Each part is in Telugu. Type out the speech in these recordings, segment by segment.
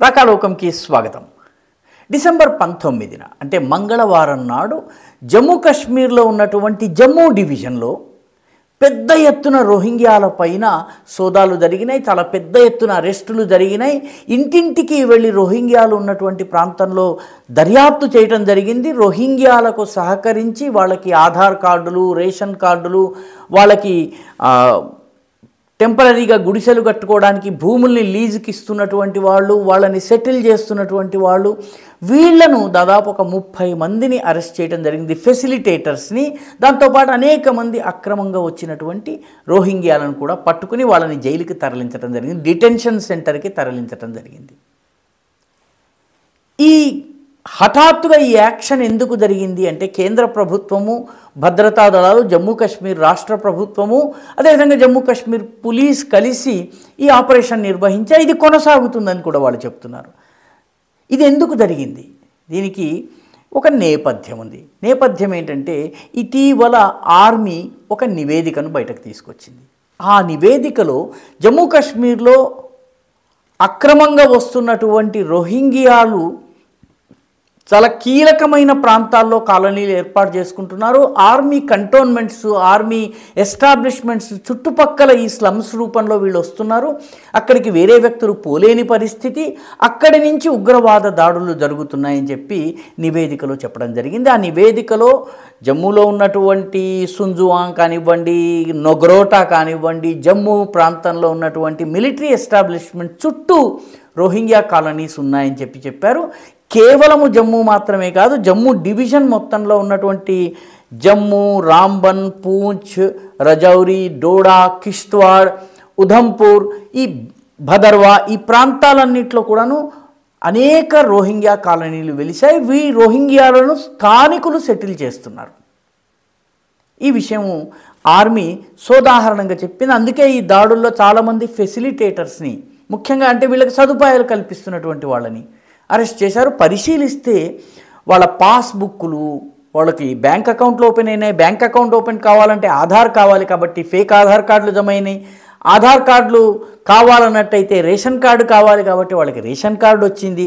రాకాలోకంకి స్వాగతం. డిసెంబర్ 19న అంటే మంగళవారం నాడు జమ్మూ కాశ్మీర్లో ఉన్నటువంటి జమ్మూ డివిజన్లో పెద్ద ఎత్తున రోహింగ్యాల పైన సోదాలు జరిగినాయి. చాలా పెద్ద ఎత్తున అరెస్టులు జరిగినాయి. ఇంటింటికి వెళ్ళి రోహింగ్యాలు ఉన్నటువంటి ప్రాంతంలో దర్యాప్తు చేయడం జరిగింది. రోహింగ్యాలకు సహకరించి వాళ్ళకి ఆధార్ కార్డులు, రేషన్ కార్డులు, వాళ్ళకి టెంపరీగా గుడిసెలు కట్టుకోవడానికి భూముల్ని లీజుకి ఇస్తున్నటువంటి వాళ్ళు, వాళ్ళని సెటిల్ చేస్తున్నటువంటి వాళ్ళు, వీళ్లను దాదాపు ఒక 30 మందిని అరెస్ట్ చేయడం జరిగింది, ఫెసిలిటేటర్స్ని. దాంతోపాటు అనేక మంది అక్రమంగా వచ్చినటువంటి రోహింగ్యాలను కూడా పట్టుకుని వాళ్ళని జైలుకి తరలించడం జరిగింది, డిటెన్షన్ సెంటర్కి తరలించడం జరిగింది. ఈ హఠాత్తుగా ఈ యాక్షన్ ఎందుకు జరిగింది అంటే కేంద్ర ప్రభుత్వము, భద్రతా దళాలు, జమ్మూ కాశ్మీర్ రాష్ట్ర ప్రభుత్వము, అదేవిధంగా జమ్మూ కాశ్మీర్ పోలీస్ కలిసి ఈ ఆపరేషన్ నిర్వహించారు. ఇది కొనసాగుతుందని కూడా వాళ్ళు చెప్తున్నారు. ఇది ఎందుకు జరిగింది? దీనికి ఒక నేపథ్యం ఉంది. నేపథ్యం ఏంటంటే ఇటీవల ఆర్మీ ఒక నివేదికను బయటకు తీసుకొచ్చింది. ఆ నివేదికలో జమ్మూ కాశ్మీర్లో అక్రమంగా వస్తున్నటువంటి రోహింగ్యాలు చాలా కీలకమైన ప్రాంతాల్లో కాలనీలు ఏర్పాటు చేసుకుంటున్నారు. ఆర్మీ కంటోన్మెంట్స్, ఆర్మీ ఎస్టాబ్లిష్మెంట్స్ చుట్టుపక్కల ఈ స్లమ్స్ రూపంలో వీళ్ళు వస్తున్నారు. అక్కడికి వేరే వ్యక్తులు పోలేని పరిస్థితి, అక్కడి నుంచి ఉగ్రవాద దాడులు జరుగుతున్నాయని చెప్పి నివేదికలో చెప్పడం జరిగింది. ఆ నివేదికలో జమ్మూలో ఉన్నటువంటి సుంజువాంగ్ కానివ్వండి, నొగ్రోటా కానివ్వండి, జమ్మూ ప్రాంతంలో ఉన్నటువంటి మిలిటరీ ఎస్టాబ్లిష్మెంట్ చుట్టూ రోహింగ్యా కాలనీస్ ఉన్నాయని చెప్పారు. కేవలము జమ్మూ మాత్రమే కాదు, జమ్మూ డివిజన్ మొత్తంలో ఉన్నటువంటి జమ్మూ, రాంబన్, పూంచ్, రజౌరి, డోడా, కిష్త్వాడ్, ఉధంపూర్, ఈ భదర్వా, ఈ ప్రాంతాలన్నింటిలో కూడాను అనేక రోహింగ్యా కాలనీలు వెలిశాయి. ఈ రోహింగ్యాలను స్థానికులు సెటిల్ చేస్తున్నారు. ఈ విషయం ఆర్మీ సోదాహరణంగా చెప్పింది. అందుకే ఈ దాడుల్లో చాలామంది ఫెసిలిటేటర్స్ని, ముఖ్యంగా అంటే వీళ్ళకి సదుపాయాలు కల్పిస్తున్నటువంటి వాళ్ళని అరెస్ట్ చేశారు. పరిశీలిస్తే వాళ్ళ పాస్బుక్లు, వాళ్ళకి బ్యాంక్ అకౌంట్లు ఓపెన్ అయినాయి. బ్యాంక్ అకౌంట్ ఓపెన్ కావాలంటే ఆధార్ కావాలి, కాబట్టి ఫేక్ ఆధార్ కార్డులు జమ అయినాయి. ఆధార్ కార్డులు కావాలన్నట్టయితే రేషన్ కార్డు కావాలి, కాబట్టి వాళ్ళకి రేషన్ కార్డు వచ్చింది.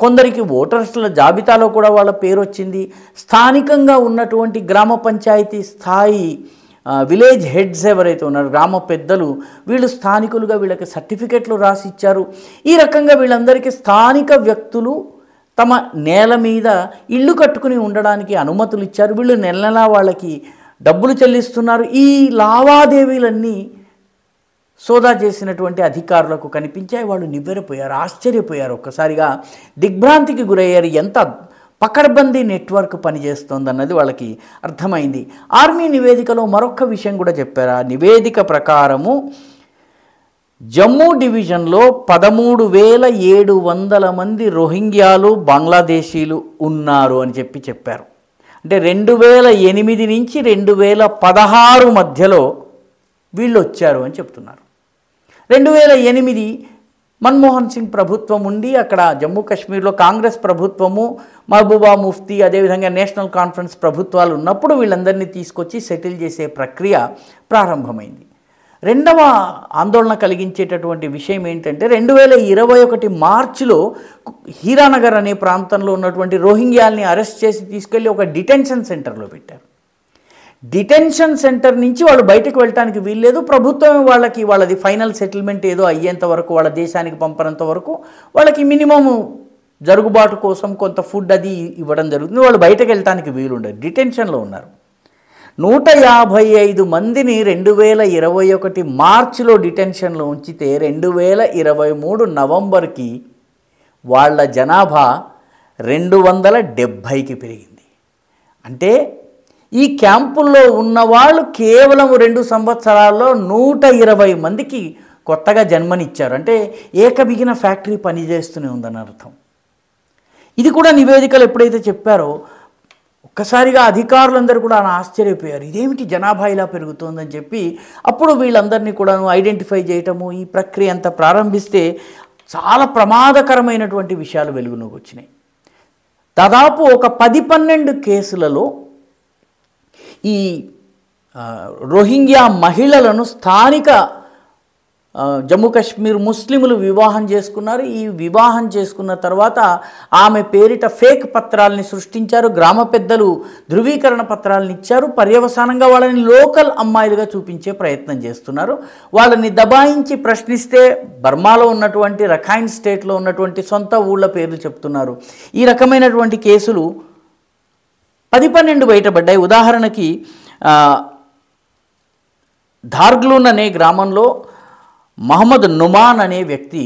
కొందరికి ఓటర్స్ల జాబితాలో కూడా వాళ్ళ పేరు వచ్చింది. స్థానికంగా ఉన్నటువంటి గ్రామ పంచాయతీ స్థాయి విలేజ్ హెడ్స్ ఎవరైతే ఉన్నారో, గ్రామ పెద్దలు, వీళ్ళు స్థానికులుగా వీళ్ళకి సర్టిఫికెట్లు రాసి ఇచ్చారు. ఈ రకంగా వీళ్ళందరికీ స్థానిక వ్యక్తులు తమ నేల మీద ఇళ్ళు కట్టుకుని ఉండడానికి అనుమతులు ఇచ్చారు. వీళ్ళు నెల నెలా వాళ్ళకి డబ్బులు చెల్లిస్తున్నారు. ఈ లావాదేవీలన్నీ సోదా చేసినటువంటి అధికారులకు కనిపించాయి. వాళ్ళు నివ్వెరపోయారు, ఆశ్చర్యపోయారు, ఒక్కసారిగా దిగ్భ్రాంతికి గురయ్యారు. ఎంత పకడ్బందీ నెట్వర్క్ పనిచేస్తోందన్నది వాళ్ళకి అర్థమైంది. ఆర్మీ నివేదికలో మరొక విషయం కూడా చెప్పారు. ఆ నివేదిక ప్రకారము జమ్మూ డివిజన్లో 13,700 మంది రోహింగ్యాలు, బంగ్లాదేశీలు ఉన్నారు అని చెప్పారు. అంటే 2008 నుంచి 2016 మధ్యలో వీళ్ళు వచ్చారు అని చెప్తున్నారు. 2008 మన్మోహన్ సింగ్ ప్రభుత్వం ఉండి అక్కడ జమ్మూ కాశ్మీర్లో కాంగ్రెస్ ప్రభుత్వము, మహబూబా ముఫ్తీ, అదేవిధంగా నేషనల్ కాన్ఫరెన్స్ ప్రభుత్వాలు ఉన్నప్పుడు వీళ్ళందరినీ తీసుకొచ్చి సెటిల్ చేసే ప్రక్రియ ప్రారంభమైంది. రెండవ ఆందోళన కలిగించేటటువంటి విషయం ఏంటంటే 2021 మార్చిలో హీరానగర్ అనే ప్రాంతంలో ఉన్నటువంటి రోహింగ్యాల్ని అరెస్ట్ చేసి తీసుకెళ్ళి ఒక డిటెన్షన్ సెంటర్లో పెట్టారు. డిటెన్షన్ సెంటర్ నుంచి వాళ్ళు బయటకు వెళ్ళటానికి వీల్లేదు. ప్రభుత్వం వాళ్ళది ఫైనల్ సెటిల్మెంట్ ఏదో అయ్యేంత వరకు, వాళ్ళ దేశానికి పంపనంత వరకు వాళ్ళకి మినిమము జరుగుబాటు కోసం కొంత ఫుడ్ అది ఇవ్వడం జరుగుతుంది. వాళ్ళు బయటకు వెళ్ళటానికి వీలుండదు, డిటెన్షన్లో ఉన్నారు. 155 మందిని 2021 మార్చిలో డిటెన్షన్లో ఉంచితే 2023 నవంబర్కి వాళ్ళ జనాభా 270కి పెరిగింది. అంటే ఈ క్యాంపుల్లో ఉన్నవాళ్ళు కేవలం 2 సంవత్సరాల్లో 120 మందికి కొత్తగా జన్మనిచ్చారు. అంటే ఏకబిగిన ఫ్యాక్టరీ పనిచేస్తూనే ఉందని అర్థం. ఇది కూడా నివేదికలు ఎప్పుడైతే చెప్పారో ఒక్కసారిగా అధికారులందరూ కూడా ఆశ్చర్యపోయారు. ఇదేమిటి జనాభా ఇలా పెరుగుతోందని చెప్పి అప్పుడు వీళ్ళందరినీ కూడా ఐడెంటిఫై చేయటము, ఈ ప్రక్రియ అంతా ప్రారంభిస్తే చాలా ప్రమాదకరమైనటువంటి విషయాలు వెలుగులోకి వచ్చినాయి. దాదాపు ఒక 10-12 కేసులలో ఈ రోహింగ్యా మహిళలను స్థానిక జమ్మూ కాశ్మీర్ ముస్లింలు వివాహం చేసుకున్నారు. ఈ వివాహం చేసుకున్న తర్వాత ఆమె పేరిట ఫేక్ పత్రాలని సృష్టించారు. గ్రామ పెద్దలు ధృవీకరణ పత్రాలను ఇచ్చారు. పర్యవసానంగా వాళ్ళని లోకల్ అమ్మాయిలుగా చూపించే ప్రయత్నం చేస్తున్నారు. వాళ్ళని దబాయించి ప్రశ్నిస్తే బర్మాలో ఉన్నటువంటి రఖైన్ స్టేట్లో ఉన్నటువంటి సొంత ఊళ్ళ పేర్లు చెప్తున్నారు. ఈ రకమైనటువంటి కేసులు 10-12 బయటపడ్డాయి. ఉదాహరణకి ధార్గ్లూన్ అనే గ్రామంలో మహమ్మద్ నుమాన్ అనే వ్యక్తి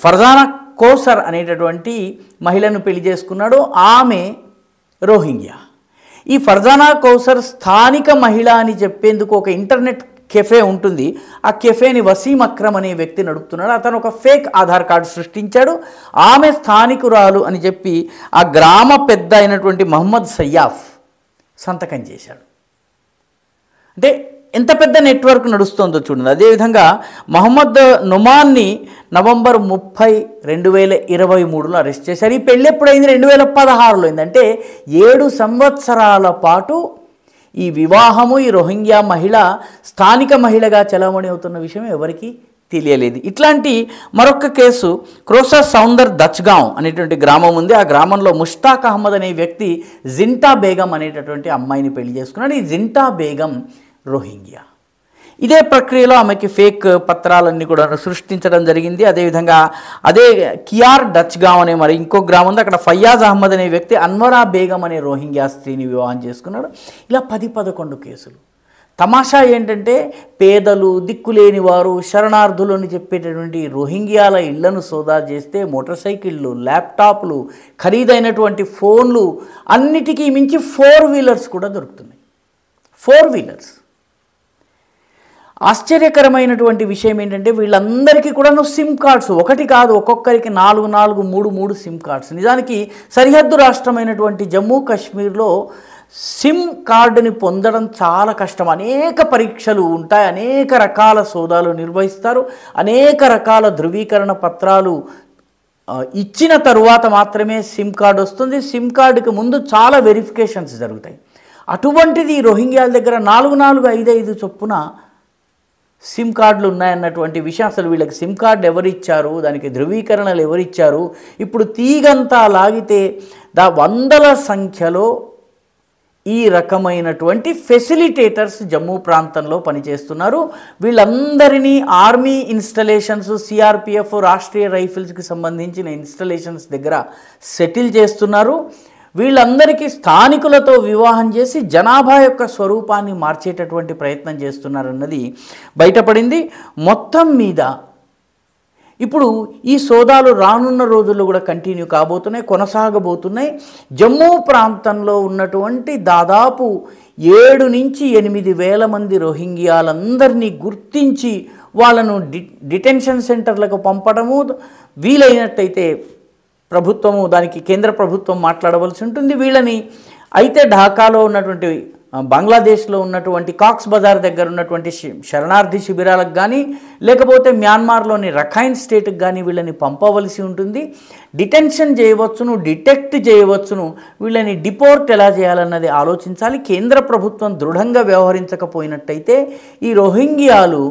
ఫర్జానా కోసర్ అనేటటువంటి మహిళను పెళ్లి చేసుకున్నాడు. ఆమె రోహింగ్యా. ఈ ఫర్జానా కోసర్ స్థానిక మహిళ అని చెప్పేందుకు ఒక ఇంటర్నెట్ కెఫే ఉంటుంది. ఆ కెఫేని వసీం అక్రమ్ అనే వ్యక్తి నడుపుతున్నాడు. అతను ఒక ఫేక్ ఆధార్ కార్డు సృష్టించాడు. ఆమె స్థానికురాలు అని చెప్పి ఆ గ్రామ పెద్ద అయినటువంటి మహమ్మద్ సయ్యాఫ్ సంతకం చేశాడు. అంటే ఎంత పెద్ద నెట్వర్క్ నడుస్తుందో చూడండి. అదేవిధంగా మహమ్మద్ నుమాన్ని నవంబర్ 30, 2023లో అరెస్ట్ చేశారు. ఈ పెళ్ళి ఎప్పుడైంది? 2016లో అయింది. అంటే 7 సంవత్సరాల పాటు ఈ వివాహము, ఈ రోహింగ్యా మహిళ స్థానిక మహిళగా చలామణి అవుతున్న విషయం ఎవరికి తెలియలేదు. ఇట్లాంటి మరొక కేసు క్రోసా సౌందర్ దచ్గాం అనేటువంటి గ్రామం ఉంది. ఆ గ్రామంలో ముష్తాక్ అహ్మద్ అనే వ్యక్తి జింటా బేగం అనేటటువంటి అమ్మాయిని పెళ్లి చేసుకున్నాడు. ఈ జింటా బేగం రోహింగ్యా. ఇదే ప్రక్రియలో ఆమెకి ఫేక్ పత్రాలన్నీ కూడా సృష్టించడం జరిగింది. అదేవిధంగా అదే కియార్ డచ్గాం అనే మరి ఇంకో గ్రామం ఉంది. అక్కడ ఫయ్యాజ్ అహ్మద్ అనే వ్యక్తి అన్వరా బేగం అనే రోహింగ్యా స్త్రీని వివాహం చేసుకున్నాడు. ఇలా 10-11 కేసులు. తమాషా ఏంటంటే పేదలు, దిక్కులేని వారు, శరణార్థులు అని చెప్పేటటువంటి రోహింగ్యాల ఇళ్లను సోదా చేస్తే మోటార్ సైకిళ్ళు, ల్యాప్టాప్లు, ఖరీదైనటువంటి ఫోన్లు, అన్నిటికీ మించి 4 వీలర్స్ కూడా దొరుకుతున్నాయి. 4 వీలర్స్. ఆశ్చర్యకరమైనటువంటి విషయం ఏంటంటే వీళ్ళందరికీ కూడా సిమ్ కార్డ్స్, ఒకటి కాదు, ఒక్కొక్కరికి 4, 3 సిమ్ కార్డ్స్. నిజానికి సరిహద్దు రాష్ట్రమైనటువంటి జమ్మూ కాశ్మీర్లో సిమ్ కార్డుని పొందడం చాలా కష్టం. అనేక పరీక్షలు ఉంటాయి, అనేక రకాల సోదాలు నిర్వహిస్తారు, అనేక రకాల ధృవీకరణ పత్రాలు ఇచ్చిన తరువాత మాత్రమే సిమ్ కార్డు వస్తుంది. సిమ్ కార్డుకి ముందు చాలా వెరిఫికేషన్స్ జరుగుతాయి. అటువంటిది రోహింగ్యాల దగ్గర 4, 5 చొప్పున సిమ్ కార్డులు ఉన్నాయన్నటువంటి విషయం, అసలు వీళ్ళకి సిమ్ కార్డు ఎవరిచ్చారు, దానికి ధృవీకరణలు ఎవరిచ్చారు, ఇప్పుడు తీగంతా లాగితే వందల సంఖ్యలో ఈ రకమైనటువంటి ఫెసిలిటేటర్స్ జమ్మూ ప్రాంతంలో పనిచేస్తున్నారు. వీళ్ళందరినీ ఆర్మీ ఇన్స్టలేషన్స్, సిఆర్పిఎఫ్, రాష్ట్రీయ రైఫిల్స్కి సంబంధించిన ఇన్స్టలేషన్స్ దగ్గర సెటిల్ చేస్తున్నారు. వీళ్ళందరికీ స్థానికులతో వివాహం చేసి జనాభా యొక్క స్వరూపాన్ని మార్చేటటువంటి ప్రయత్నం చేస్తున్నారన్నది బయటపడింది. మొత్తం మీద ఇప్పుడు ఈ సోదాలు రానున్న రోజుల్లో కూడా కంటిన్యూ కాబోతున్నాయి, కొనసాగబోతున్నాయి. జమ్మూ ప్రాంతంలో ఉన్నటువంటి దాదాపు 7 నుంచి 8 వేల మంది రోహింగ్యాలందరినీ గుర్తించి వాళ్ళను డిటెన్షన్ సెంటర్లకు పంపడము, వీలైనట్టయితే ప్రభుత్వము దానికి కేంద్ర ప్రభుత్వం మాట్లాడవలసి ఉంటుంది. వీళ్ళని అయితే ఢాకాలో ఉన్నటువంటి, బంగ్లాదేశ్లో ఉన్నటువంటి కాక్స్ బజార్ దగ్గర ఉన్నటువంటి శరణార్థి శిబిరాలకు కానీ, లేకపోతే మ్యాన్మార్లోని రఖైన్ స్టేట్కి కానీ వీళ్ళని పంపవలసి ఉంటుంది. డిటెన్షన్ చేయవచ్చును, డిటెక్ట్ చేయవచ్చును, వీళ్ళని డిపోర్ట్ ఎలా చేయాలన్నది ఆలోచించాలి. కేంద్ర ప్రభుత్వం దృఢంగా వ్యవహరించకపోయినట్టయితే ఈ రోహింగ్యాలు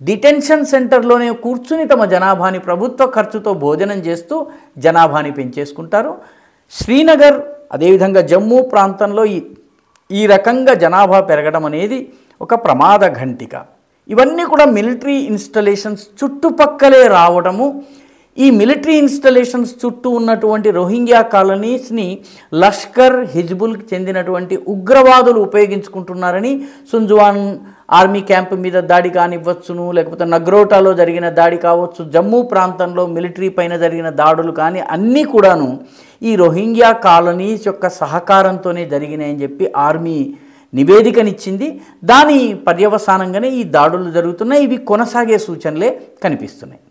డిటెన్షన్ సెంటర్లోనే కూర్చుని తమ జనాభాని ప్రభుత్వ ఖర్చుతో భోజనం చేస్తూ జనాభాని పెంచేసుకుంటారు. శ్రీనగర్ అదేవిధంగా జమ్మూ ప్రాంతంలో ఈ రకంగా జనాభా పెరగడం అనేది ఒక ప్రమాద ఘంటిక. ఇవన్నీ కూడా మిలిటరీ ఇన్స్టలేషన్స్ చుట్టుపక్కలే రావడము, ఈ మిలిటరీ ఇన్స్టలేషన్స్ చుట్టూ ఉన్నటువంటి రోహింగ్యా కాలనీస్ని లష్కర్, హిజ్బుల్కి చెందినటువంటి ఉగ్రవాదులు ఉపయోగించుకుంటున్నారని సుంజువాన్ ఆర్మీ క్యాంప్ మీద దాడి కానివ్వచ్చును, లేకపోతే నగ్రోటాలో జరిగిన దాడి కావచ్చు, జమ్మూ ప్రాంతంలో మిలిటరీ పైన జరిగిన దాడులు కానీ అన్నీ కూడాను ఈ రోహింగ్యా కాలనీస్ యొక్క సహకారంతోనే జరిగినాయని చెప్పి ఆర్మీ నివేదికనిచ్చింది. దాని పర్యవసానంగానే ఈ దాడులు జరుగుతున్నాయి. ఇవి కొనసాగే సూచనలే కనిపిస్తున్నాయి.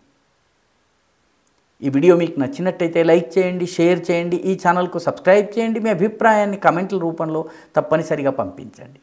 ఈ వీడియో మీకు నచ్చినట్టయితే లైక్ చేయండి, షేర్ చేయండి, ఈ ఛానల్కు సబ్స్క్రైబ్ చేయండి. మీ అభిప్రాయాన్ని కమెంట్ల రూపంలో తప్పనిసరిగా పంపించండి.